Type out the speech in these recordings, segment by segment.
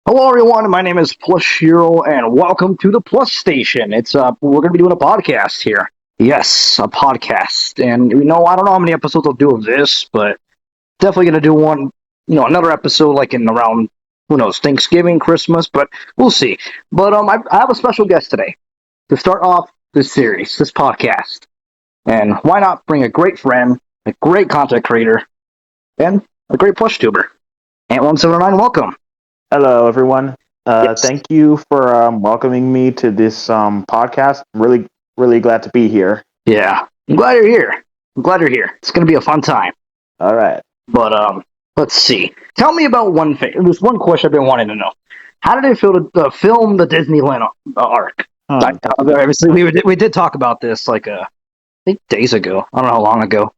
Hello, everyone. My name is PlusHero, and welcome to the Plus Station. We're going to be doing a podcast here. Yes, a podcast, and I don't know how many episodes I'll do of this, but definitely going to do one, another episode like in around who knows Thanksgiving, Christmas, but we'll see. But I have a special guest today to start off this series, this podcast, and why not bring a great friend, a great content creator, and a great plush tuber. Ant179, welcome. Hello, everyone. Yes. Thank you for welcoming me to this podcast. I'm really glad to be here. Yeah, I'm glad you're here. I'm glad you're here. It's gonna be a fun time. All right. But let's see. Tell me about one thing. There's one question I've been wanting to know. How did it feel to film the Disneyland arc? Obviously, we did talk about this like I think days ago. I don't know how long ago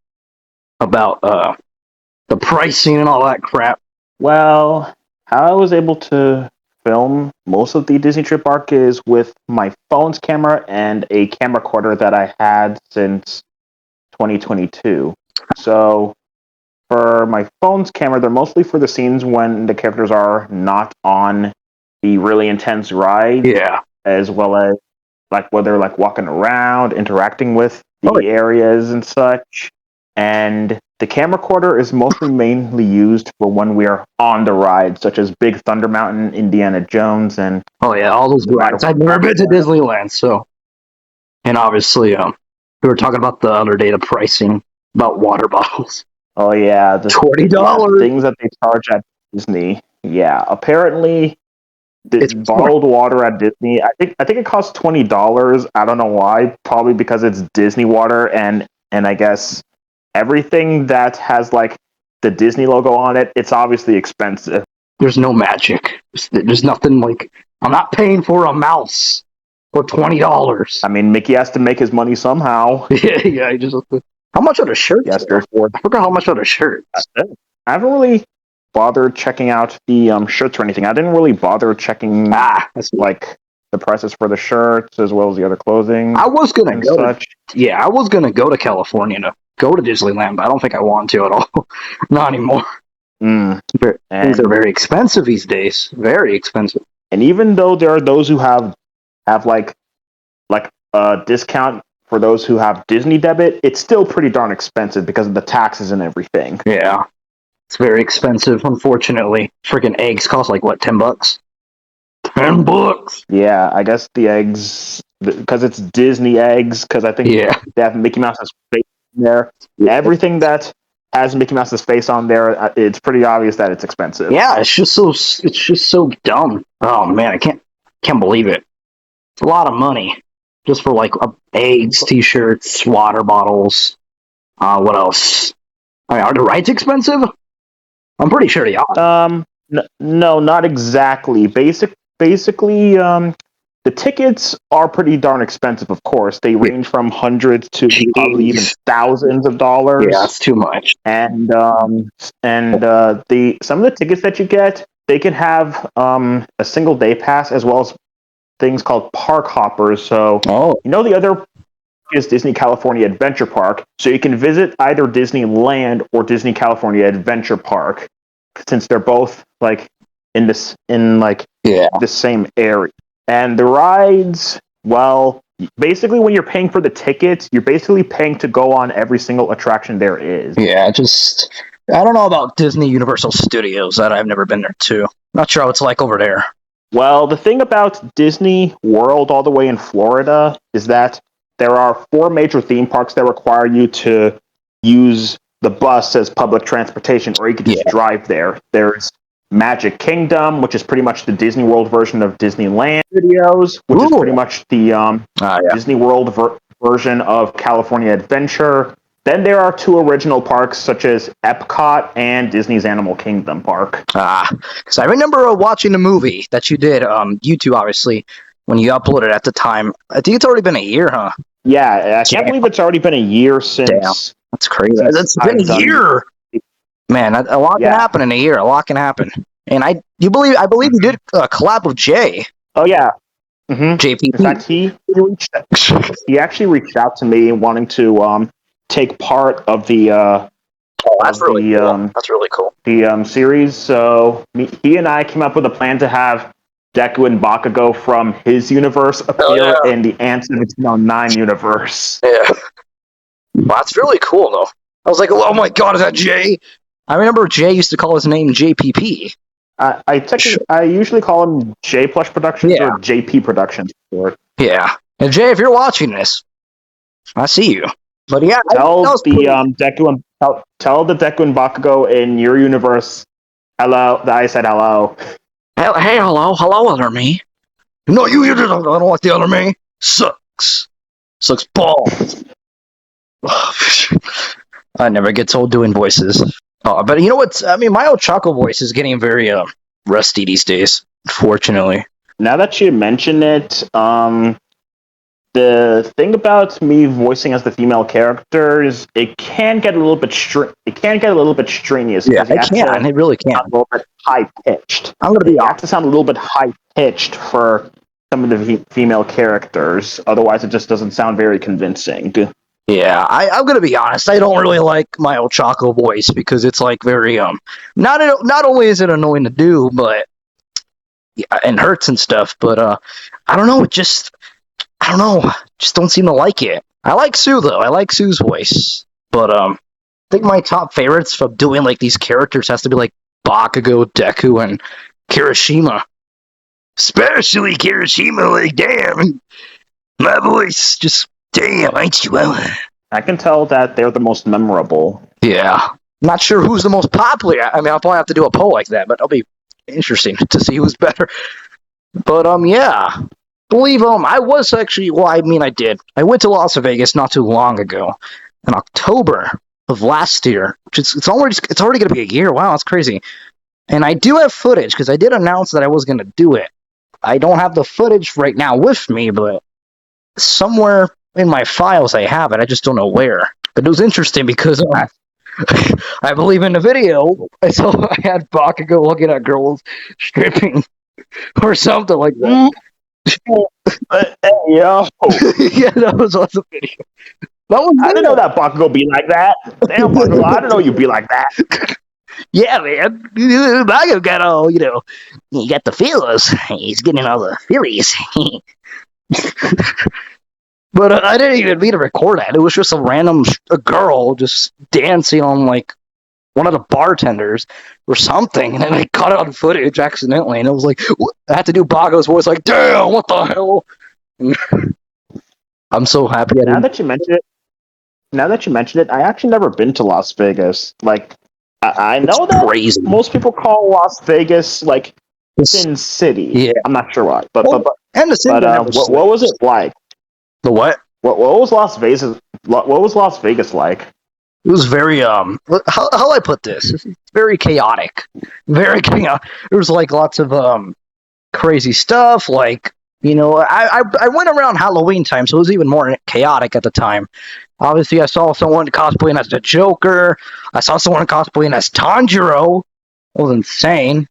about the pricing and all that crap. Well, how I was able to film most of the Disney trip arc is with my phone's camera and a camcorder that I had since 2022. So for my phone's camera, they're mostly for the scenes when the characters are not on the really intense ride. Yeah. As well as like whether like walking around, interacting with the Oh, yeah. areas and such. And the camcorder is mainly used for when we are on the ride, such as Big Thunder Mountain, Indiana Jones, and Oh yeah, all those rides. I've never been to Disneyland, so and obviously we were talking about the other day the pricing about water bottles. oh yeah, the $20. things that they charge at Disney. Yeah, apparently It's bottled water at Disney. I think it costs $20. I don't know why. Probably because it's Disney water, and I guess everything that has like the Disney logo on it, it's obviously expensive. there's no magic. There's nothing like I'm not paying for a mouse for $20. I mean, Mickey has to make his money somehow. Yeah. I just how much are the shirts? Yes, There? therefore, I forgot how much are the shirts. I haven't really bothered checking out the shirts or anything. I didn't really bother checking That's like the prices for the shirts as well as the other clothing. I was gonna and go. such. Yeah, I was gonna go to California to go to Disneyland, but I don't think I want to at all. Not anymore. Mm. Things are very expensive these days. Very expensive. And even though there are those who have like a discount for those who have Disney debit, it's still pretty darn expensive because of the taxes and everything. Yeah. It's very expensive, unfortunately. Freaking eggs cost like what, $10? $10. Yeah, I guess the eggs because it's Disney eggs. Because I think they have Mickey Mouse's face in there. Everything that has Mickey Mouse's face on there, it's pretty obvious that it's expensive. Yeah, it's just so dumb. Oh man, I can't believe it. It's a lot of money just for like eggs, t-shirts, water bottles. What else? I mean, are the rides expensive? I'm pretty sure they are. No, not exactly. Basically, the tickets are pretty darn expensive. Of course, they range from hundreds to probably even thousands of dollars. Yeah, that's too much. And the some of the tickets that you get, they can have a single day pass as well as things called park hoppers. So the other is Disney California Adventure Park. So you can visit either Disneyland or Disney California Adventure Park, since they're both like in the same area. And the rides, well, basically when you're paying for the tickets, you're basically paying to go on every single attraction there is. Yeah, I don't know about Disney Universal Studios. That I've never been there too. Not sure how it's like over there. Well, the thing about Disney World all the way in Florida is that there are 4 major theme parks that require you to use the bus as public transportation, or you could just drive there. There's Magic Kingdom, which is pretty much the Disney World version of Disneyland Studios, which is pretty much the Disney World version of California Adventure. Then there are 2 original parks, such as Epcot and Disney's Animal Kingdom Park. Because I remember watching the movie that you did, YouTube, obviously, when you uploaded at the time. I think it's already been a year, huh? Yeah, I can't believe it's already been a year since. Damn, that's crazy. That's been a year. Man, a lot can happen in a year. A lot can happen. And I believe you did a collab with Jay. Oh yeah, JP. In fact, he actually reached out to me wanting to take part of the Oh, that's really cool. That's really cool. The series. So he and I came up with a plan to have Deku and Bakugo from his universe appear in the Ant 1709 universe. Yeah. Well, that's really cool, though. I was like, oh my god, is that Jay? I remember Jay used to call his name JPP. I usually call him J Plush Productions or JP Productions. Yeah. And Jay, if you're watching this, I see you. But yeah, tell the Deku and Bakugo in your universe, hello. That I said hello. Hey, hello, other me. No, you didn't. I don't like the other me. Sucks balls. I never get told doing voices. But you know what? I mean, my old Choco voice is getting very rusty these days, fortunately. Now that you mention it, the thing about me voicing as the female character is it can get a little bit strenuous. Yeah, it can. It really can. A little bit high pitched. I'm gonna be honest. You have to sound a little bit high pitched for some of the female characters. Otherwise, it just doesn't sound very convincing. Yeah, I'm gonna be honest. I don't really like my old Choco voice because it's like very not only is it annoying to do, but and hurts and stuff. But I don't know. Just don't seem to like it. I like Sue though. I like Sue's voice, but I think my top favorites from doing like these characters has to be like Bakugo, Deku, and Kirishima. Especially Kirishima. Like, damn, my voice just. Damn, ain't you? I can tell that they're the most memorable. Yeah. Not sure who's the most popular. I mean, I'll probably have to do a poll like that, but it'll be interesting to see who's better. But, yeah. Believe, I was actually, I did. I went to Las Vegas not too long ago, in October of last year, which it's already going to be a year. Wow, that's crazy. And I do have footage, because I did announce that I was going to do it. I don't have the footage right now with me, but somewhere in my files I have it, I just don't know where. But it was interesting because I believe in the video I had Bakugo looking at girls stripping or something like that. Hey, yo. Yeah, that was awesome video. I didn't know that Bakugo be like that. Damn, Bakugo, I didn't know you'd be like that. Yeah, man. Bakugo got all, he got the feelers. He's getting all the feelies. But I didn't even mean to record that. It was just a girl just dancing on, like, one of the bartenders or something. And then I caught it on footage accidentally. And it was like, I had to do Bago's voice, like, damn, what the hell? I'm so happy. Now that you mention it, I actually never been to Las Vegas. Like, I know that crazy. Most people call Las Vegas, like, Sin City. Yeah. I'm not sure why. But and the city. What was it like? The what? What was Las Vegas? What was Las Vegas like? It was very how I put this? It's very chaotic. Very chaotic. There was like lots of crazy stuff. Like, I went around Halloween time, so it was even more chaotic at the time. Obviously, I saw someone cosplaying as the Joker. I saw someone cosplaying as Tanjiro. It was insane.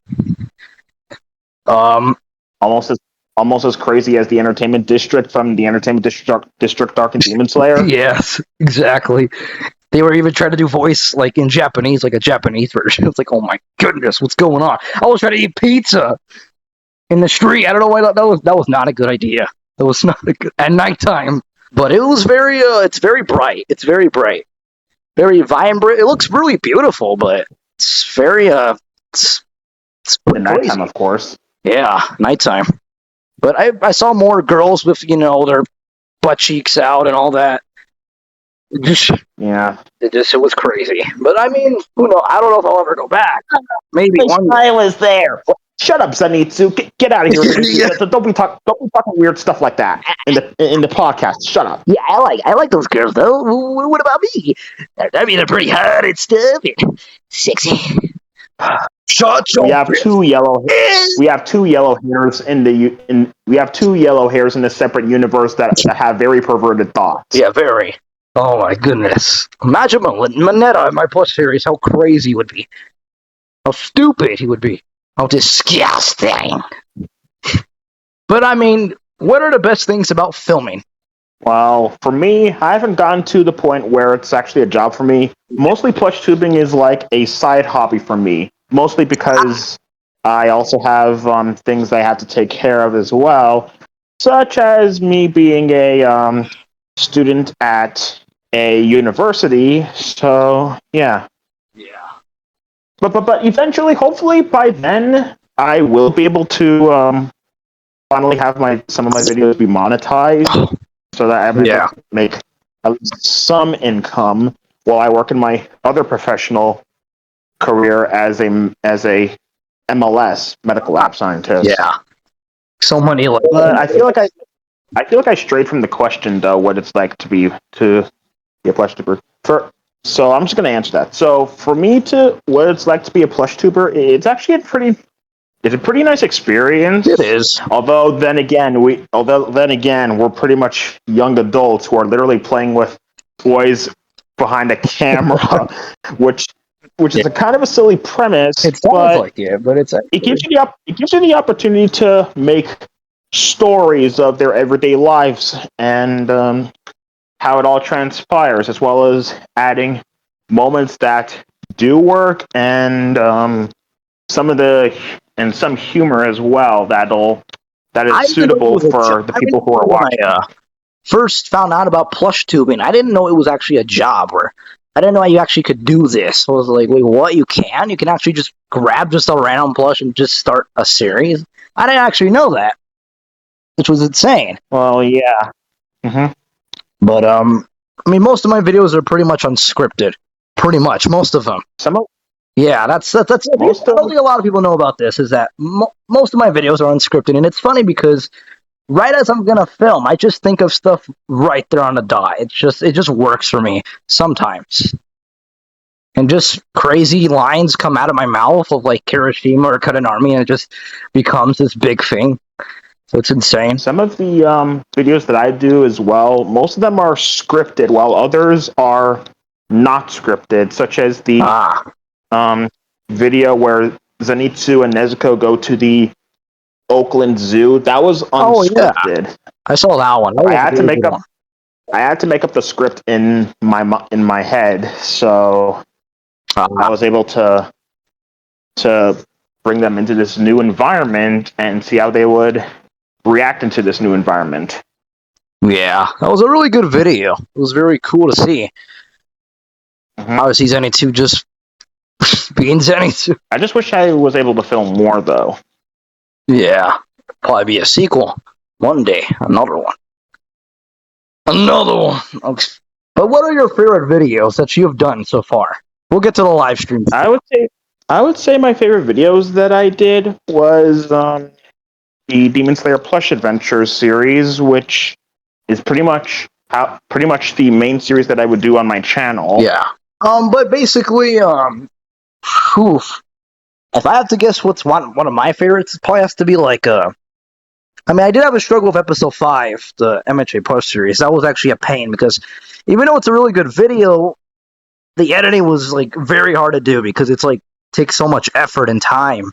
Almost as crazy as the Entertainment District from the Entertainment District Dark and Demon Slayer. Yes, exactly. They were even trying to do voice like in Japanese, like a Japanese version. It's like, oh my goodness, what's going on? I was trying to eat pizza in the street. I don't know why that was not a good idea. That was not a good at nighttime. But it was very it's very bright. It's very bright. Very vibrant. It looks really beautiful, but it's very it's at nighttime, of course. Yeah, nighttime. But I saw more girls with, their butt cheeks out and all that. Yeah. It was crazy. But I mean, who knows? I don't know if I'll ever go back. Maybe one day. I was there. Shut up, Zenitsu. Get out of here. Yeah. Don't be talking weird stuff like that in the podcast. Shut up. Yeah, I like those girls though. What about me? I mean, they're pretty hot and stuff and sexy. We have two yellow hairs we have two yellow hairs in a separate universe that have very perverted thoughts. Yeah, very. Oh my goodness. Imagine Mineta in my Plus series, how crazy he would be. How stupid he would be. How disgusting. But I mean, what are the best things about filming? Well, for me, I haven't gotten to the point where it's actually a job for me. Mostly plush tubing is like a side hobby for me. Mostly because I also have things I have to take care of as well, such as me being a student at a university. So yeah, Yeah. but eventually, hopefully by then, I will be able to finally have my some of my videos be monetized, so that I'm able Yeah. to make at least some income while I work in my other professional career as a MLS medical lab scientist. Yeah. So many like. But I feel like I strayed from the question though, what it's like to be a plush tuber. So I'm just gonna answer that. So for me to what it's like to be a plush tuber, it's a pretty nice It experience. is. Although then again, we're pretty much young adults who are literally playing with toys behind a camera, which which Yeah. is a kind of a silly premise, It sounds but like it, but it's actually. it gives you the opportunity to make stories of their everyday lives and how it all transpires, as well as adding moments that do work and some humor as well that is I didn't know it suitable was a job. for the I people who are remember when watching. I first found out about plush tubing. I didn't know it was actually a job. Where I didn't know you actually could do this. I was like, wait, what? You can? You can actually just grab just a random plush and just start a series? I didn't actually know that, which was insane. Well, yeah. But I mean, most of my videos are pretty much unscripted. Pretty much, most of them. Some of Yeah, that's. I most don't of think a lot of people know about this. Is that most of my videos are unscripted, and it's funny because right as I'm gonna film, I just think of stuff right there on the dot. It just works for me sometimes, and just crazy lines come out of my mouth of like Kirishima or cut an army, and it just becomes this big thing. So it's insane. some of the videos that I do as well, most of them are scripted, while others are not scripted, such as the Ah, um, video where Zenitsu and Nezuko go to the Oakland Zoo. That was oh yeah, unscripted. I saw that one. That I was a had to really make good up one. I had to make up the script in my head, so I Ah, was able to bring them into this new environment and see how they would react into this new environment. yeah, that was a really good video. It was very cool to see. Mhm. Obviously, Zenitsu just being Zenitsu. I just wish I was able to film more though. Yeah, probably be a sequel one day. Another one. Another one. Okay. But what are your favorite videos that you have done so far? We'll get to the live stream. I would say I would say my favorite videos that I did was the Demon Slayer Plush Adventures series, which is pretty much the main series that I would do on my channel. Yeah. But basically, whew, if I have to guess what's one of my favorites, it probably has to be like I mean, I did have a struggle with episode 5, the MHA Plus series. That was actually a pain because even though it's a really good video, the editing was like very hard to do because it's like takes so much effort and time.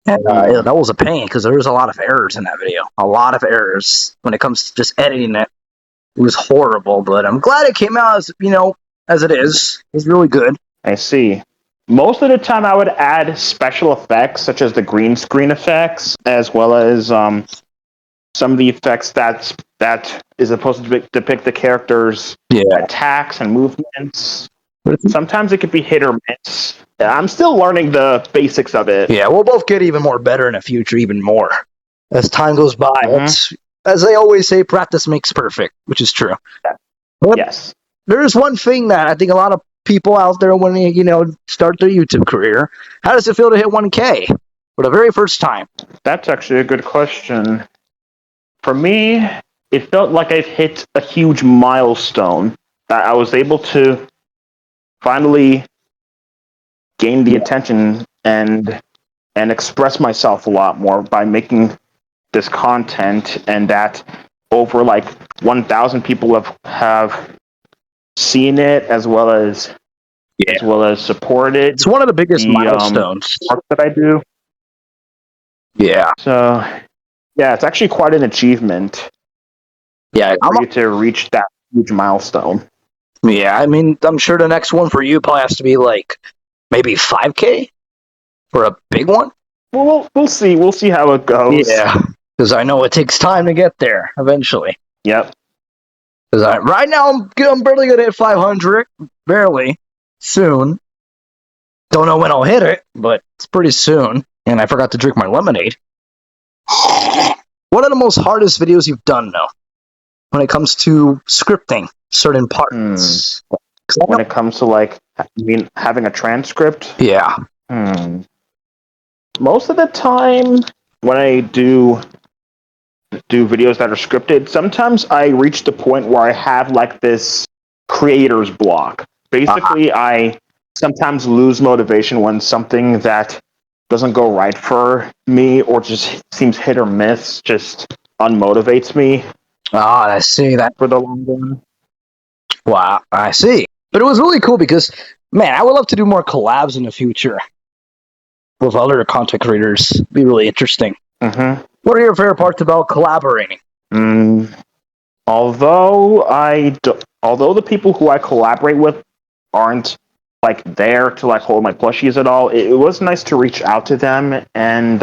And that was a pain because there was a lot of errors in that video. A lot of errors when it comes to just editing it. It was horrible, but I'm glad it came out as as it is. It was really good. I see. Most of the time, I would add special effects such as the green screen effects, as well as some of the effects that is supposed to depict the characters' Yeah, attacks and movements. but Sometimes it could be hit or miss. I'm still learning the basics of it. yeah, we'll both get even more better in the future, even more as time goes by. Mhm. It's as they always say, practice makes perfect, which is true. But Yes, there's one thing that I think a lot of people out there when they start their YouTube career, how does it feel to hit 1K for the very first time? that's actually a good question. For me, it felt like I've hit a huge milestone that I was able to finally gain the attention and express myself a lot more by making this content, and that over like 1,000 people have seen it Yeah, as well as supported it's one of the biggest the milestones. work that I do. Yeah, So yeah, it's actually quite an achievement. Yeah, for you to reach that huge milestone. yeah. I mean, I'm sure the next one for you probably has to be like maybe 5K for a big one. Well, we'll see. We'll see how it goes. Yeah, because I know it takes time to get there eventually. Yep. Because right now I'm barely gonna hit 500, barely. Soon. Don't know when I'll hit it, but it's pretty soon. And I forgot to drink my lemonade. One of the most hardest videos you've done, though, when it comes to scripting certain parts. When it comes to having a transcript. Yeah. Most of the time, when I do videos that are scripted, sometimes I reach the point where I have like this creator's block. Basically, I sometimes lose motivation when something that doesn't go right for me or just seems hit or miss just unmotivates me. I see that. For the long run. Wow, I see. But it was really cool because, man, I would love to do more collabs in the future with other content creators. It'd be really interesting. Mm-hmm. What are your favorite parts about collaborating? Although the people who I collaborate with aren't like there to like hold my plushies at all, it was nice to reach out to them. And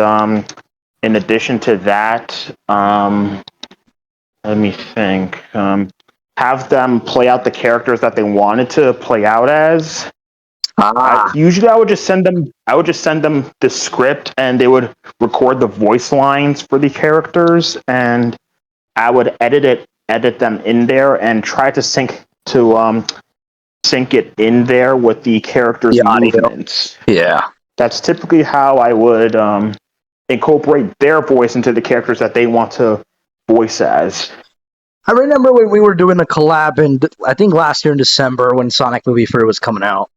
in addition to that, let me think. Have them play out the characters that they wanted to play out as. Usually, I would just send them the script, and they would record the voice lines for the characters, and I would edit them in there, and try to sync it in there with the characters' movements. Yeah, that's typically how I would incorporate their voice into the characters that they want to voice as. I remember when we were doing the collab in, I think last year in December when Sonic Movie 3 was coming out.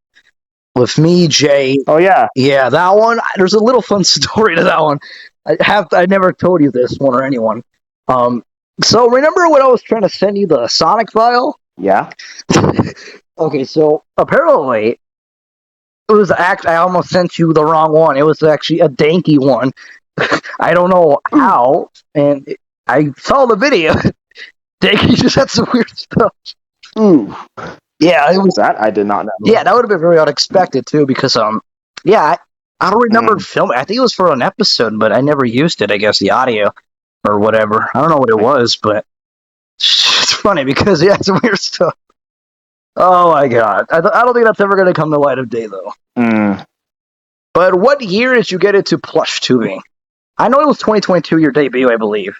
With me, Jay. Oh, yeah. Yeah, that one. There's a little fun story to that one. I never told you this one or anyone. So remember when I was trying to send you the Sonic file? Yeah. Okay, so apparently it was I almost sent you the wrong one. It was actually a danky one. I don't know how, and I saw the video. Danky just had some weird stuff. Ooh. Yeah, it was that I did not know. Yeah, that would have been very unexpected too, because I don't remember filming. I think it was for an episode, but I never used it. I guess the audio or whatever. I don't know what it was, but it's funny because it's weird stuff. Oh my god, I don't think that's ever going to come to light of day though. But what year did you get into PlushTubing? I know it was 2022, your debut, I believe.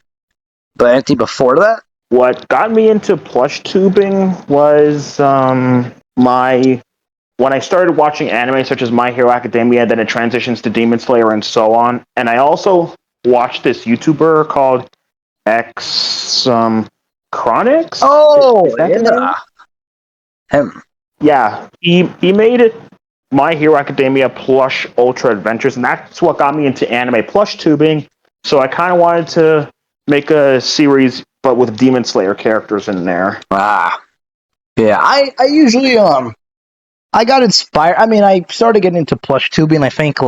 But anything before that? What got me into PlushTubing was when I started watching anime such as My Hero Academia, then it transitions to Demon Slayer and so on. And I also watched this YouTuber called X Chronix. Oh, is that yeah. Him. Yeah, he made it My Hero Academia Plush Ultra Adventures, and that's what got me into anime PlushTubing. So I kind of wanted to make a series, but with Demon Slayer characters in there. Yeah, I usually I got inspired. I mean, I started getting into PlushTubing, I think,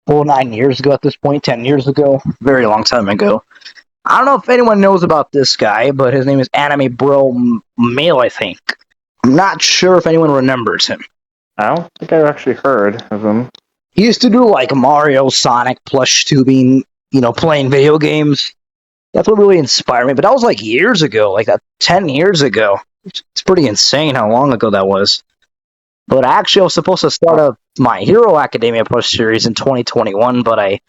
9 years ago at this point, 10 years ago. Very long time ago. I don't know if anyone knows about this guy, but his name is Anime Bro Mail, I think. I'm not sure if anyone remembers him. I don't think I've actually heard of him. He used to do, Mario, Sonic, PlushTubing, playing video games. That's what really inspired me. But that was, years ago, 10 years ago. It's pretty insane how long ago that was. But actually, I was supposed to start a My Hero Academia Plush series in 2021, but I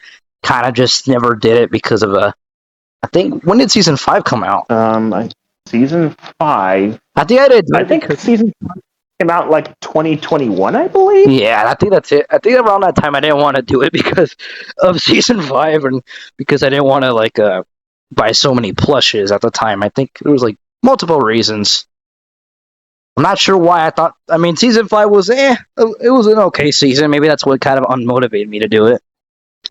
kind of just never did it because of I think, when did Season 5 come out? Season 5? I think I did. I think Season 5 came out 2021, I believe? Yeah, I think that's it. I think around that time I didn't want to do it because of Season 5 and because I didn't want to, buy so many plushes at the time. I think there was, multiple reasons. I'm not sure why I thought... I mean, Season 5 was, it was an okay season. Maybe that's what kind of unmotivated me to do it.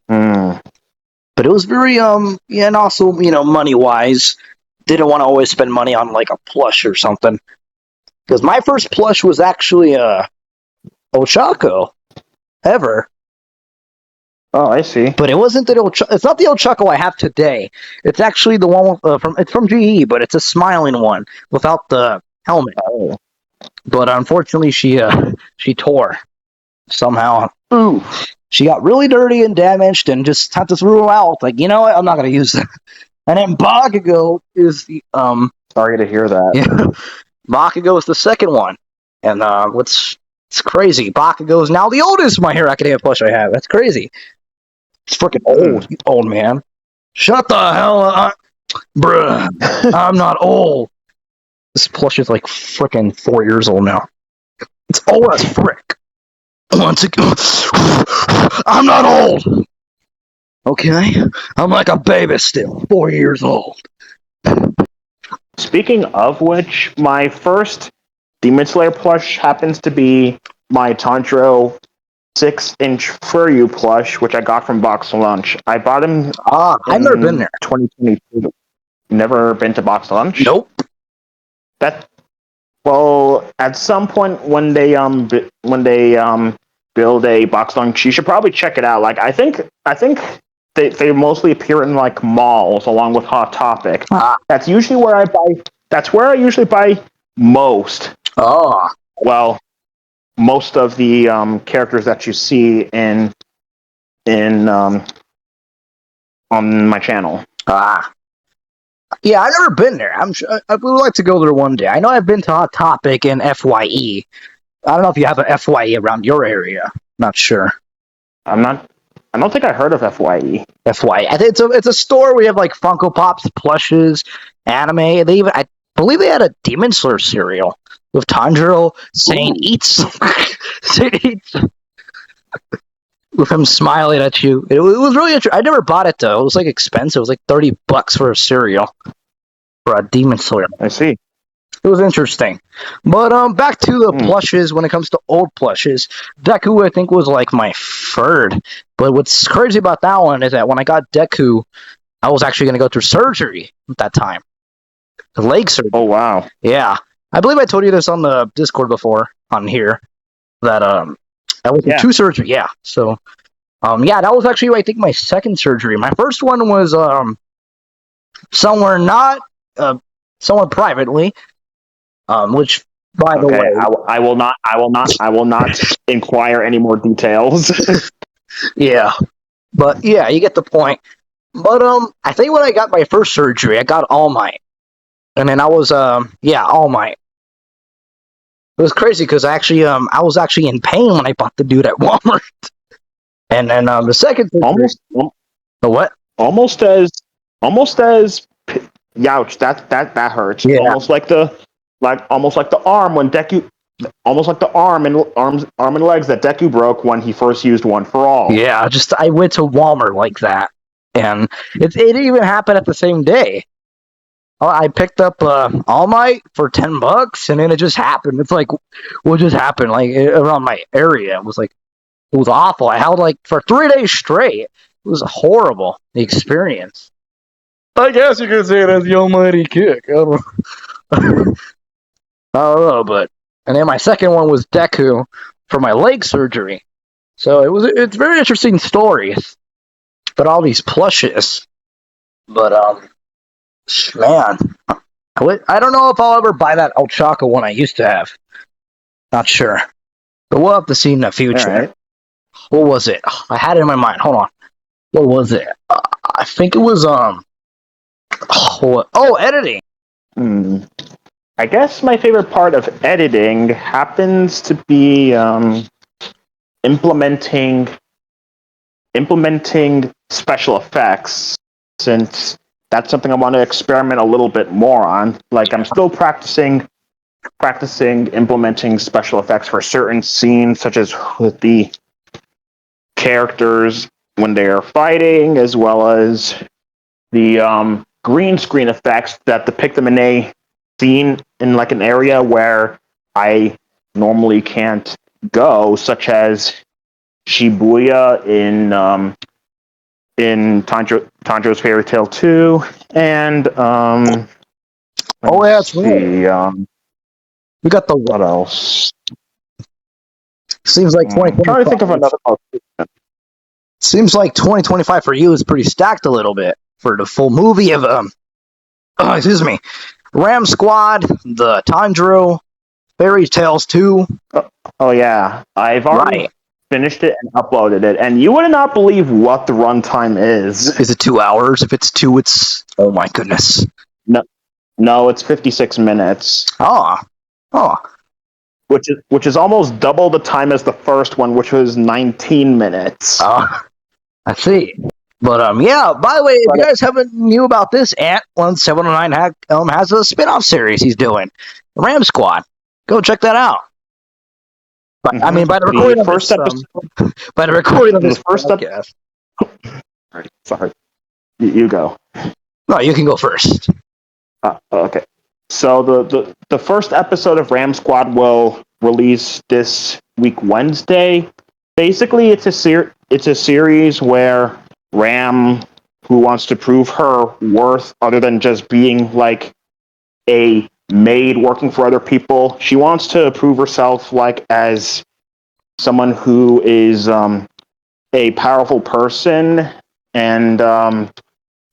But it was very, and also, money-wise, didn't want to always spend money on, a plush or something. Because my first plush was actually, Ochako. Ever. Oh, I see. But it wasn't it's not the old Chuckle I have today. It's actually the one from GE, but it's a smiling one without the helmet. Oh. But unfortunately, she tore somehow. Ooh. She got really dirty and damaged, and just had to throw her out. Like, you know what? I'm not gonna use it. And then Bakugo is the Sorry to hear that. Yeah, Bakugo is the second one, and it's crazy. Bakugo is now the oldest My Hero Academia plush I have. That's crazy. It's freaking old, old man. Shut the hell up, bruh. I'm not old. This plush is like freaking 4 years old now. It's old as frick. Once again, I'm not old. Okay, I'm like a baby still, 4 years old. Speaking of which, my first Demon Slayer plush happens to be my Tanjiro 6-inch Furyu plush, which I got from Box Lunch. I bought him. I've never been there. 2022. Never been to Box Lunch? Nope. Well, at some point when they build a Box Lunch, you should probably check it out. Like I think they mostly appear in like malls along with Hot Topic. That's usually where I buy. That's where I usually buy most. Oh. Well, most of the characters that you see in on my channel. Yeah, I've never been there. I'm sure I would like to go there one day. I know I've been to Hot Topic and FYE. I don't know if you have an FYE around your area. Not sure. I don't think I heard of FYE. FYE. I think it's a store where you have like Funko Pops, plushes, anime. I believe they had a Demon Slayer cereal with Tanjiro saying "eats," with him smiling at you. It was really interesting. I never bought it though. It was like expensive. It was like $30 for a cereal for a Demon Slayer. I see. It was interesting. But back to the plushes. When it comes to old plushes, Deku I think was like my third. But what's crazy about that one is that when I got Deku, I was actually going to go through surgery at that time. The leg surgery. Oh wow. Yeah. I believe I told you this on the Discord before on here that I went through 2 surgery. Yeah. So yeah, that was actually I think my second surgery. My first one was somewhere privately. Which, by the way, I will not inquire any more details. Yeah, but yeah, you get the point. But I think when I got my first surgery, I got All Might, and then I was All Might. It was crazy because I was actually in pain when I bought the dude at Walmart. And then the second surgery, the what? Almost as youch. That hurts. Yeah. Almost like the arm when Deku. Almost like the arm and legs that Deku broke when he first used One for All. Yeah, I went to Walmart like that, and it even happened at the same day. I picked up All Might for $10, and then it just happened. It's like, what just happened? Like around my area, it was awful. I held like for 3 days straight. It was horrible. The experience. I guess you could say that's the almighty kick. I don't know, but. And then my second one was Deku for my leg surgery. So it's very interesting stories. But all these plushes. But man, I don't know if I'll ever buy that Ochako one I used to have. Not sure. But we'll have to see in the future. Right. What was it? I had it in my mind. Hold on. What was it? I think it was editing. I guess my favorite part of editing happens to be implementing special effects, since that's something I want to experiment a little bit more on. Like I'm still practicing implementing special effects for certain scenes, such as with the characters when they are fighting, as well as the green screen effects that depict them in a scene in like an area where I normally can't go, such as Shibuya in Tanjiro's Fairy Tail 2, and that's right. We got the what else? Seems like 2020. I'm trying to think of another. Seems like 2025 for you is pretty stacked a little bit for the full movie of Ram Squad, the Time Drill, Fairy Tales 2. Oh yeah, I've already Right. finished it and uploaded it, and you would not believe what the runtime is. Is it 2 hours? If it's 2, it's oh my goodness. No, it's 56 minutes. Oh. Which is almost double the time as the first one, which was 19 minutes. I see. But yeah. By the way, if you guys haven't knew about this, Ant1709 has a spin-off series he's doing, Ram Squad. Go check that out. But, Mm-hmm. I mean, by the recording of this, by the recording of this first podcast. Sorry, you go. No, you can go first. Okay. So the first episode of Ram Squad will release this week Wednesday. Basically, it's a series where Ram, who wants to prove her worth other than just being like a maid working for other people, she wants to prove herself like as someone who is a powerful person, and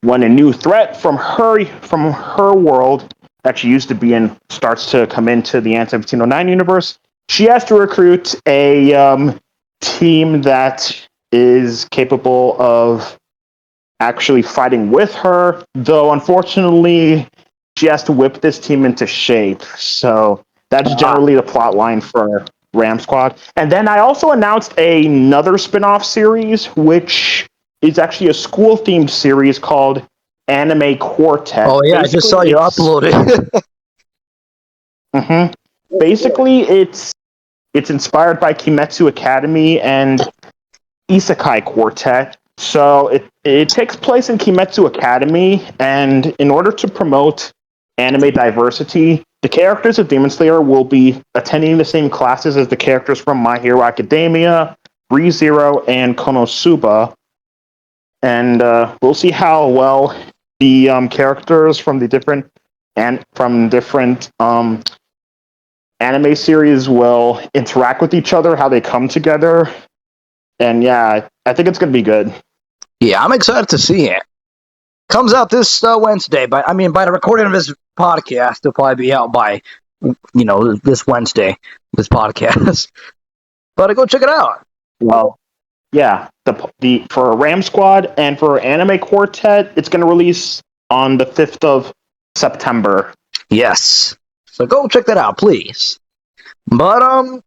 when a new threat from her world that she used to be in starts to come into the Ant1709 universe, she has to recruit a team that is capable of actually fighting with her, though unfortunately she has to whip this team into shape. So that's generally the plot line for Ram Squad. And then I also announced another spin-off series, which is actually a school-themed series called Anime Quartet. Oh yeah, I just saw you upload it. Basically, it's inspired by Kimetsu Academy and Isekai Quartet. So it takes place in Kimetsu Academy, and in order to promote anime diversity, the characters of Demon Slayer will be attending the same classes as the characters from My Hero Academia, ReZero, and Konosuba. And we'll see how well the characters from the different anime series will interact with each other, how they come together. And yeah, I think it's going to be good. Yeah, I'm excited to see it. Comes out this Wednesday, but I mean, by the recording of this podcast, it'll probably be out by, this Wednesday, this podcast. But go check it out. Well, yeah, the for Ram Squad and for Anime Quartet, it's going to release on the 5th of September. Yes. So go check that out, please. But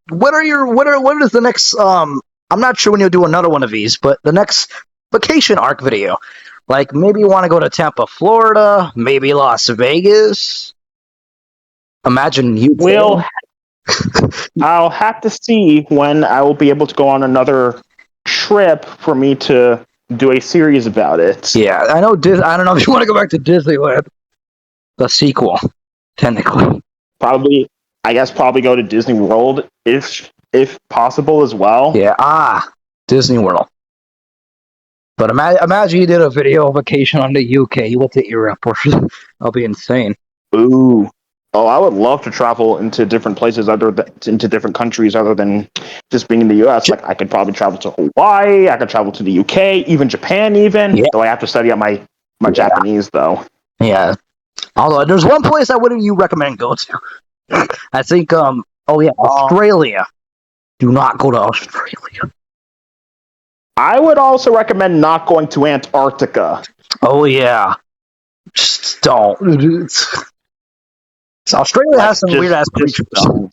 what is the next I'm not sure when you'll do another one of these, but the next vacation arc video. Like maybe you want to go to Tampa, Florida, maybe Las Vegas. Imagine you I'll have to see when I will be able to go on another trip for me to do a series about it. Yeah, I know. I don't know if you want to go back to Disneyland. The sequel, technically. Probably go to Disney World if possible as well. Yeah, Disney World. But imagine you did a video vacation on the UK. You went to Europe. That'll be insane. Ooh. Oh, I would love to travel into different places into different countries other than just being in the US. Like I could probably travel to Hawaii, I could travel to the UK, even Japan Yeah. Though I have to study out my Japanese though. Yeah. Although there's one place I wouldn't you recommend go to. I think Australia. Do not go to Australia. I would also recommend not going to Antarctica. Oh yeah. Just don't. Australia has some weird ass creatures. Could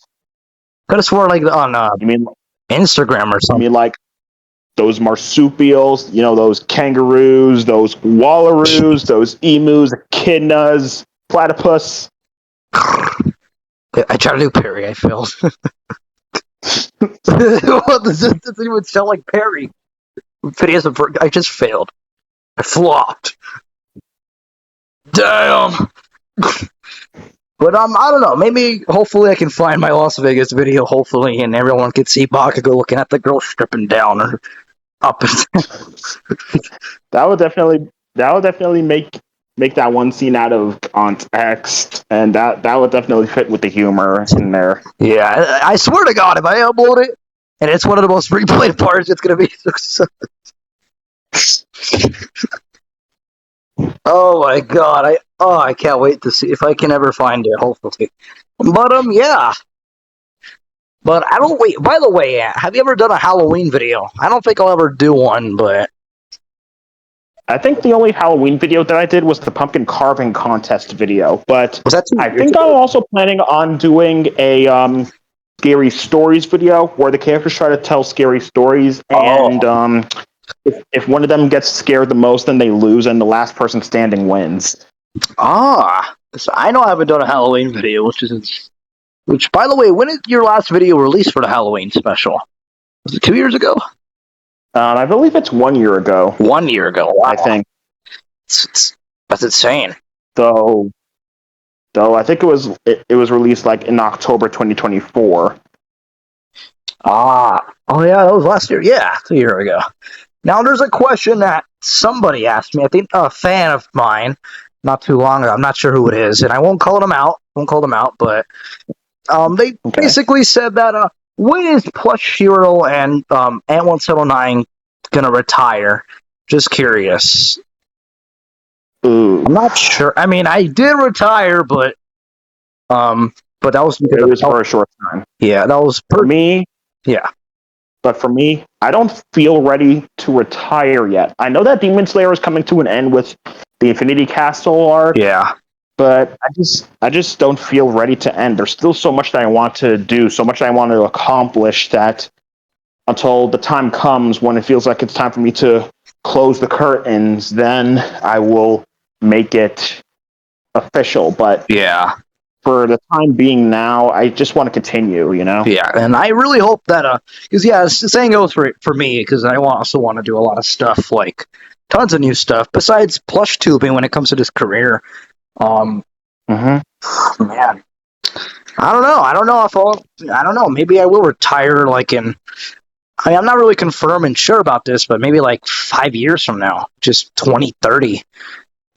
have swore like on you mean Instagram or something. You mean like those marsupials, those kangaroos, those wallaroos, those emus, echidnas, platypus. I tried to do Perry, I failed. What does it even sound like Perry? I just failed. I flopped. Damn. But I don't know. Maybe, hopefully, I can find my Las Vegas video. Hopefully, and everyone can see Bakugo looking at the girl stripping down or up and down. That would definitely make that one scene out of context, and that would definitely fit with the humor in there. Yeah, I swear to God, if I upload it and it's one of the most replayed parts, it's gonna be so. Oh my god! I can't wait to see if I can ever find it. Hopefully, but yeah. But I don't wait. By the way, have you ever done a Halloween video? I don't think I'll ever do one, but I think the only Halloween video that I did was the pumpkin carving contest video. But was that 2 I years think I'm ago? also planning on doing a scary stories video where the characters try to tell scary stories, and Oh, if one of them gets scared the most, then they lose, and the last person standing wins. so I know I haven't done a Halloween video, which by the way, when is your last video released for the Halloween special? Was it 2 years ago? I believe it's 1 year ago. 1 year ago. Wow, I think. that's insane. Though I think it was released like in October 2024. Oh yeah, that was last year. Yeah, 2 years ago. Now there's a question that somebody asked me. I think a fan of mine, not too long ago. I'm not sure who it is, and I won't call them out. But they basically said that when is PlusHero and Ant1709 gonna retire? Just curious. Ooh. I'm not sure. I mean, I did retire, but that was because it was for a short time. Yeah, that was for me. Yeah. But for me, I don't feel ready to retire yet. I know that Demon Slayer is coming to an end with the Infinity Castle arc. Yeah. But I just don't feel ready to end. There's still so much that I want to do, so much that I want to accomplish, that until the time comes when it feels like it's time for me to close the curtains, then I will make it official. But yeah, for the time being now, I just want to continue, you know? Yeah, and I really hope that, because, the same goes for me, because I also want to do a lot of stuff, like, tons of new stuff, besides PlushTubing when it comes to this career. Man, I don't know, maybe I will retire, like, I'm not really confirmed and sure about this, but maybe, like, 5 years from now, just 2030.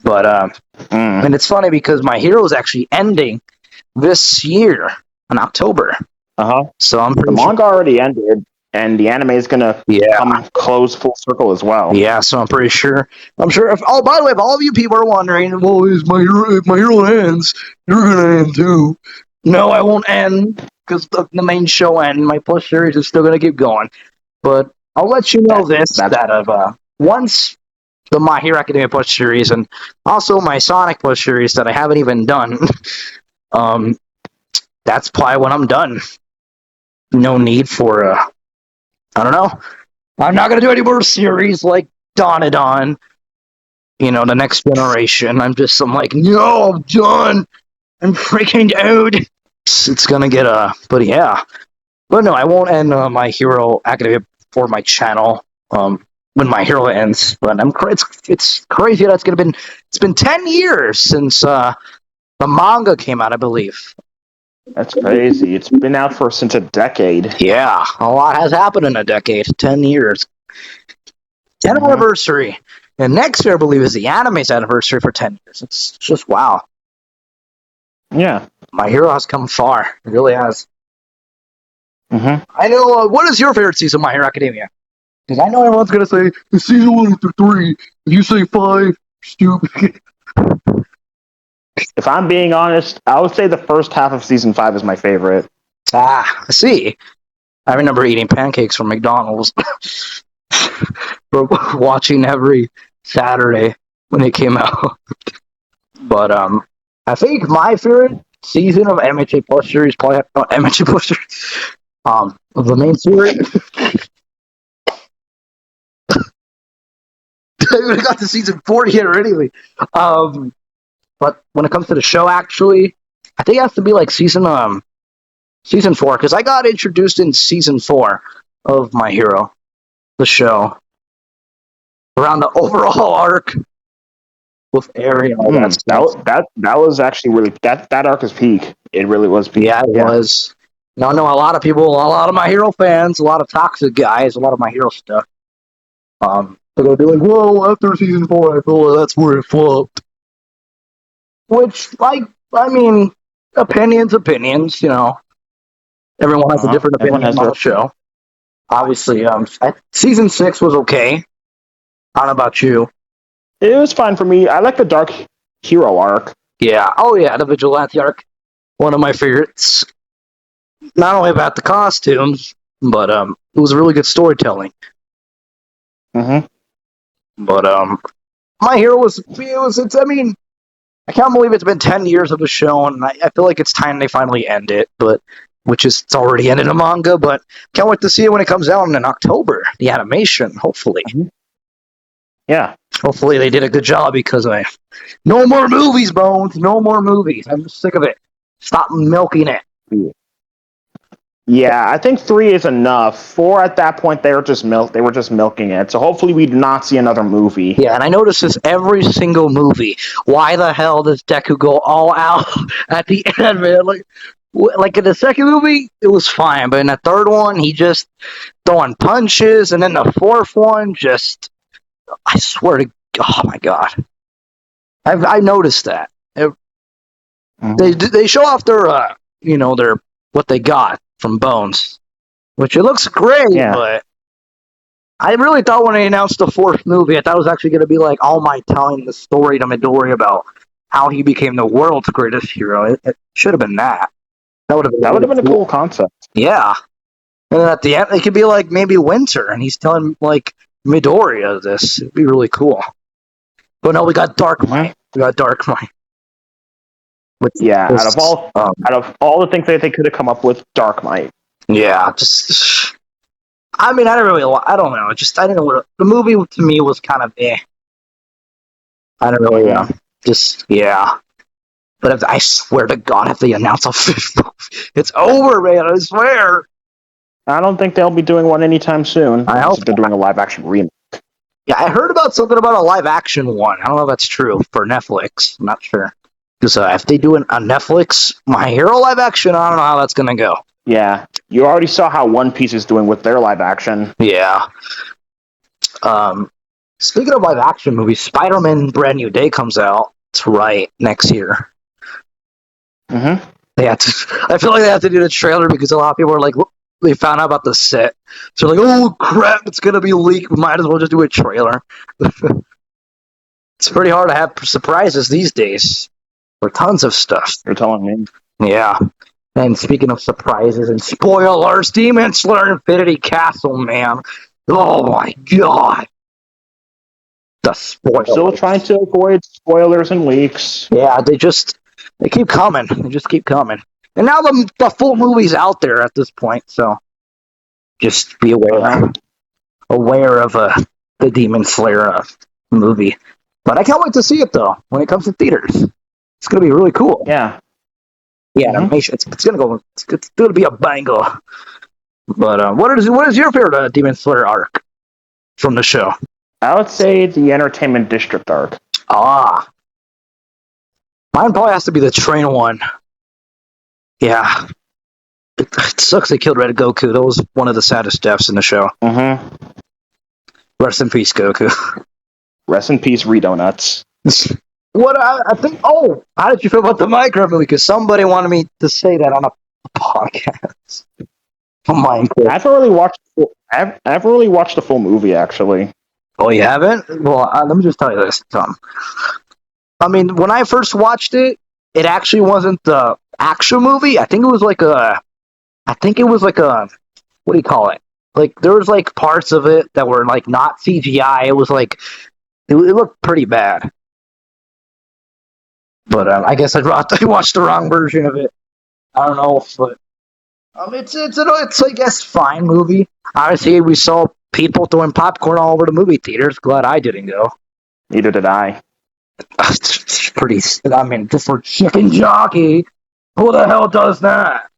But, and it's funny because my hero is actually ending this year in October. So I'm pretty the manga already ended, and the anime is gonna come close full circle as well. Yeah, so I'm pretty sure. I'm sure. By the way, if all of you people are wondering, well, if my hero ends, you're gonna end too. No, I won't end because the main show ends. My Plus series is still gonna keep going. But I'll let you know once the My Hero Academia Plus series and also my Sonic Plus series that I haven't even done. That's probably when I'm done. No need for I don't know. I'm not gonna do any more series like Donadon. The next generation. I'm like, no, I'm done. I'm freaking out. It's gonna get but yeah. But no, I won't end My Hero Academia for my channel. When My Hero ends. But it's crazy that it's been 10 years since the manga came out, I believe. That's crazy. It's been out since a decade. Yeah, a lot has happened in a decade. 10 years. 10th anniversary. And next year, I believe, is the anime's anniversary for 10 years. It's just wow. Yeah. My Hero has come far. It really has. I know. What is your favorite season of My Hero Academia? Because I know everyone's going to say, season 1 through 3. If you say 5, stupid. If I'm being honest, I would say the first half of season 5 is my favorite. I see. I remember eating pancakes from McDonald's. Watching every Saturday when it came out. But I think my favorite season of MHA Plus series probably MHA Plus series. Of the main series. We got to season 4 yet or anything. But when it comes to the show, actually, I think it has to be like season 4, because I got introduced in season 4 of My Hero, the show, around the overall arc with Eri and all that stuff. That was actually really that arc is peak. It really was peak. Yeah, it was. Now, I know a lot of people, a lot of My Hero fans, a lot of toxic guys, a lot of My Hero stuff. They're gonna be like, "Well, after season 4, I feel like that's where it flopped." Which, I mean, opinions. Everyone has a different opinion on the show. Obviously, season 6 was okay. I don't know about you. It was fine for me. I like the Dark Hero arc. Yeah. Oh, yeah, the Vigilante arc. One of my favorites. Not only about the costumes, but it was really good storytelling. Mm-hmm. But My Hero it's, I mean, I can't believe it's been 10 years of the show, and I feel like it's time they finally end it, which is it's already ended a manga, but can't wait to see it when it comes out in October, the animation, hopefully. Mm-hmm. Yeah. Hopefully they did a good job because no more movies, Bones, no more movies. I'm sick of it. Stop milking it. Yeah, I think 3 is enough. 4 at that point they were just milking it. So hopefully we do not see another movie. Yeah, and I notice this every single movie. Why the hell does Deku go all out at the end, man? Like in the second movie, it was fine, but in the third one, he just throwing punches, and then the fourth one, I swear to, oh my god, I noticed that. They show off their what they got from Bones, which it looks great, but I really thought when they announced the fourth movie, I thought it was actually going to be like All Might telling the story to Midori about how he became the world's greatest hero. It should have been that. That would have been a cool concept. Yeah. And then at the end, it could be like maybe Winter, and he's telling like Midori of this. It'd be really cool. But no, we got Dark Might. We got Dark Might. Out of all the things that they could have come up with, Dark Might. Yeah, I mean, I don't know. I didn't know what the movie to me was kind of eh. I don't really But I swear to God, if they announce a fifth movie, it's over, man. I swear. I don't think they'll be doing one anytime soon. I hope they're doing a live action remake. Yeah, I heard about something about a live action one. I don't know if that's true for Netflix. I'm not sure. Because if they do a Netflix My Hero live action, I don't know how that's going to go. Yeah. You already saw how One Piece is doing with their live action. Yeah. Speaking of live action movies, Spider-Man Brand New Day comes out. It's right next year. Mm-hmm. I feel like they have to do the trailer because a lot of people are like, they found out about the set. So they're like, oh crap, it's going to be leaked. We might as well just do a trailer. It's pretty hard to have surprises these days. For tons of stuff. You're telling me. Yeah. And speaking of surprises and spoilers, Demon Slayer Infinity Castle, man. Oh my god. The spoilers. Still trying to avoid spoilers and leaks. Yeah, they keep coming. They just keep coming. And now the full movie's out there at this point, so just be aware of the Demon Slayer movie. But I can't wait to see it though when it comes to theaters. It's gonna be really cool. Yeah. Yeah, animation. It's gonna go. It's gonna be a banger. But what is your favorite Demon Slayer arc from the show? I would say the Entertainment District arc. Mine probably has to be the train one. Yeah, it sucks they killed Red Goku. That was one of the saddest deaths in the show. Mm-hmm. Rest in peace, Goku. Rest in peace, Rito Nuts. What I think? Oh, how did you feel about the Minecraft movie? Because somebody wanted me to say that on a podcast. Minecraft. I haven't really watched the full movie actually. Oh, you haven't? Well, let me just tell you this, Tom. I mean, when I first watched it, it actually wasn't the actual movie. I think it was like a. What do you call it? Like there was like parts of it that were like not CGI. It was like it looked pretty bad. But I guess I watched the wrong version of it. I don't know, but it's I guess fine movie. Obviously, we saw people throwing popcorn all over the movie theaters. Glad I didn't go. Neither did I. It's pretty. I mean, just for chicken jockey, who the hell does that?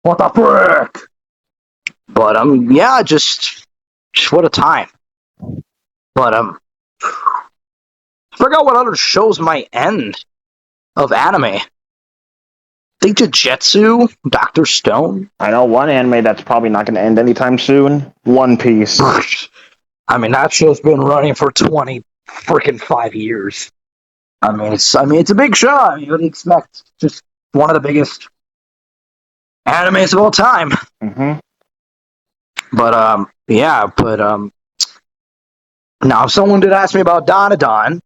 What the frick? But yeah, just what a time. But I forgot what other shows might end. Of anime. I think Jujutsu, Dr. Stone. I know one anime that's probably not going to end anytime soon. One Piece. I mean, that show's been running for 5 years. I mean, it's a big show. I mean, what do you expect? Just one of the biggest animes of all time. Mm-hmm. But Now, if someone did ask me about Donadon,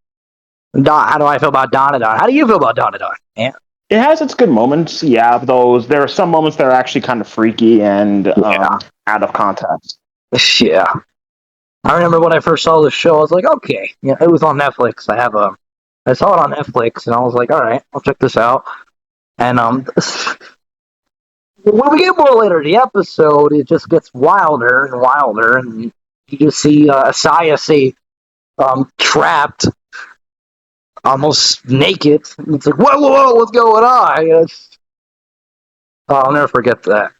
how do I feel about Donadon? How do you feel about Donadon? Yeah. It has its good moments, yeah. Those there are some moments that are actually kind of freaky and out of context. Yeah. I remember when I first saw this show, I was like, okay. Yeah, it was on Netflix. I saw it on Netflix, and I was like, all right, I'll check this out. And when we get more later in the episode, it just gets wilder and wilder, and you just see Asaya trapped, almost naked. It's like, whoa, what's going on? I'll never forget that.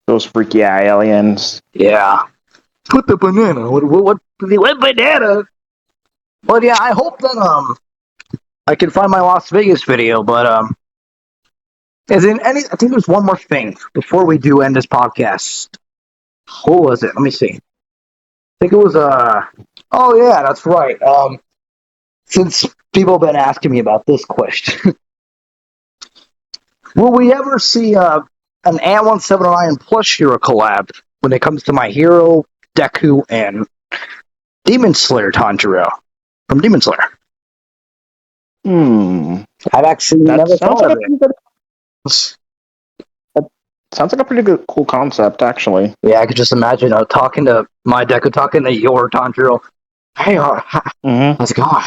Those freaky eye aliens. Yeah. Put the banana. What banana? But yeah, I hope that I can find my Las Vegas video. But I think there's one more thing before we do end this podcast. What was it? Let me see. I think it was Oh yeah, that's right. Since people have been asking me about this question, will we ever see an A179 PlusHero collab when it comes to my hero, Deku, and Demon Slayer Tanjiro from Demon Slayer? I've actually never thought of it. Sounds like a pretty good, cool concept, actually. Yeah, I could just imagine talking to my Deku, talking to your Tanjiro. Hey, how's it going?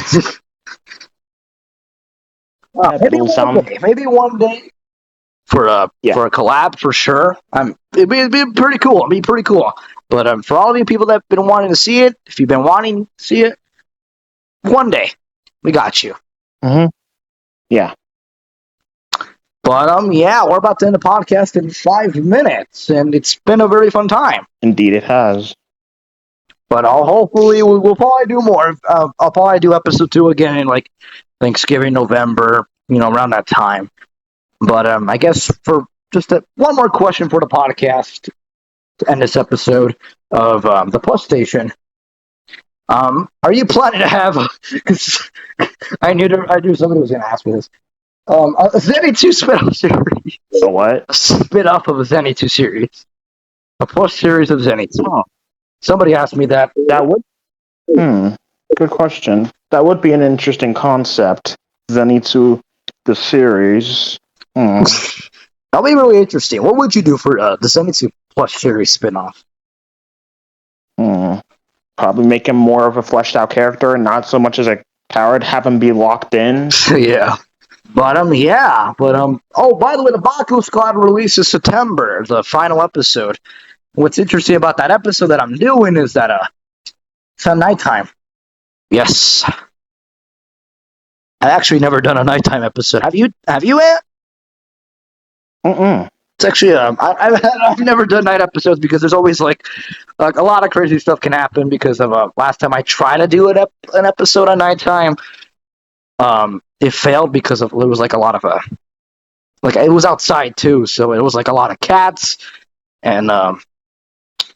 Maybe one day for a collab for sure. It'd be pretty cool. It'd be pretty cool. But for all of you people that have been wanting to see it, if you've been wanting to see it, one day we got you. Yeah. But yeah, we're about to end the podcast in 5 minutes, and it's been a very fun time. Indeed, it has. But hopefully we'll probably do more. I'll probably do episode 2 again in like Thanksgiving, November, around that time. But I guess for just one more question for the podcast to end this episode of the Plus Station. Are you planning to have? Because I knew somebody was going to ask me this. A Zenitsu spin-off series. A what? A spin-off of a Zenitsu series. A Plus series of Zenitsu. Oh. Somebody asked me that. That would. Good question. That would be an interesting concept. Zenitsu, the series. That'll be really interesting. What would you do for the Zenitsu Plus series spin-off? Probably make him more of a fleshed out character and not so much as a coward. Have him be locked in. Yeah. But yeah. But oh, by the way, the Baku Squad releases September, the final episode. What's interesting about that episode that I'm doing is that it's at nighttime. Yes. I've actually never done a nighttime episode. Have you, Ant? It's actually I've never done night episodes because there's always like a lot of crazy stuff can happen because of last time I tried to do an episode at nighttime, it failed because it was like a lot of it was outside too, so it was like a lot of cats and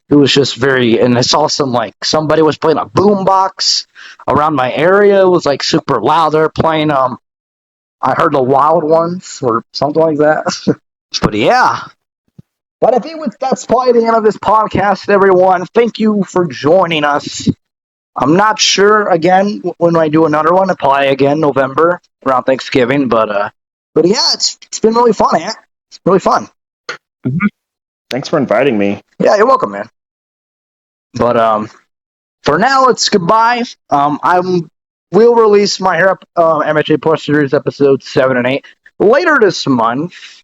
it was just and I saw somebody was playing a boombox around my area. It was like super loud. They're playing I heard the Wild Ones or something like that. But yeah. But I think that's probably the end of this podcast, everyone. Thank you for joining us. I'm not sure, again, when I do another one. I'll probably, again, November, around Thanksgiving. But yeah, it's been really fun, Ant. It's really fun. Thanks for inviting me. Yeah, you're welcome, man. But for now, it's goodbye. We'll release my MHA Plus Series episodes 7 and 8 later this month.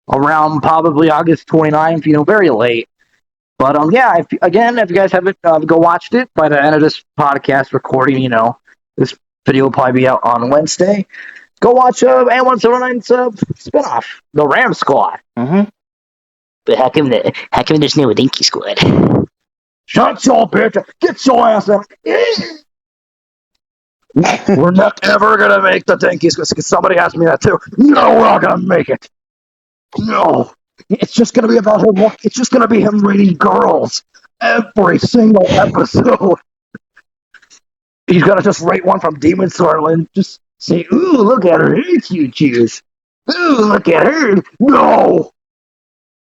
Around probably August 29th, very late. But yeah, if you guys haven't go watched it by the end of this podcast recording, this video will probably be out on Wednesday. Go watch A179's spinoff, the Ram Squad. But how come there's no Dinky Squad? Shut your bitch! Get your ass up! We're not ever gonna make the Dinky Squad. Somebody asked me that too. No, we're not gonna make it. No, it's just going to be about him. It's just going to be him rating girls every single episode. He's going to just rate one from Demon Slayer and just say, "Ooh, look at her, hey, cute juice. Ooh, look at her." No,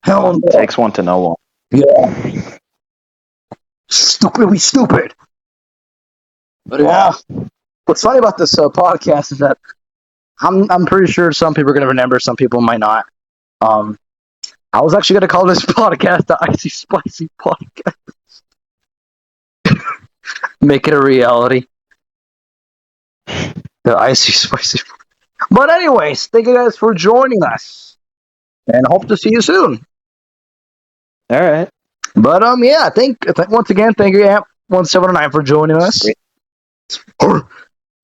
hell no. Takes one to know one. Yeah, stupid. But yeah, what's funny about this podcast is that I'm pretty sure some people are gonna remember, some people might not. Um, I was actually gonna call this podcast the Icy Spicy Podcast. Make it a reality. The Icy Spicy. But anyways, thank you guys for joining us, and hope to see you soon. All right. But yeah, once again, thank you, Amp 179 for joining us.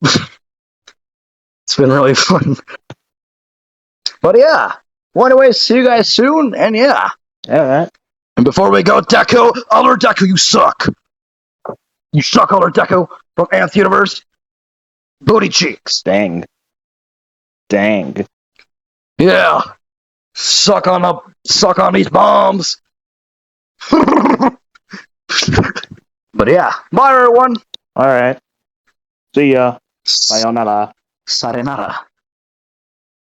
It's been really fun. But yeah. Well, anyways, see you guys soon, and yeah. All right. And before we go, Deku, Alert Deku, you suck. You suck, Alert Deku from Nth Universe. Booty cheeks. Dang. Yeah. Suck on these bombs. But yeah. Bye, everyone. All right. See ya. Sayonara. Sayonara.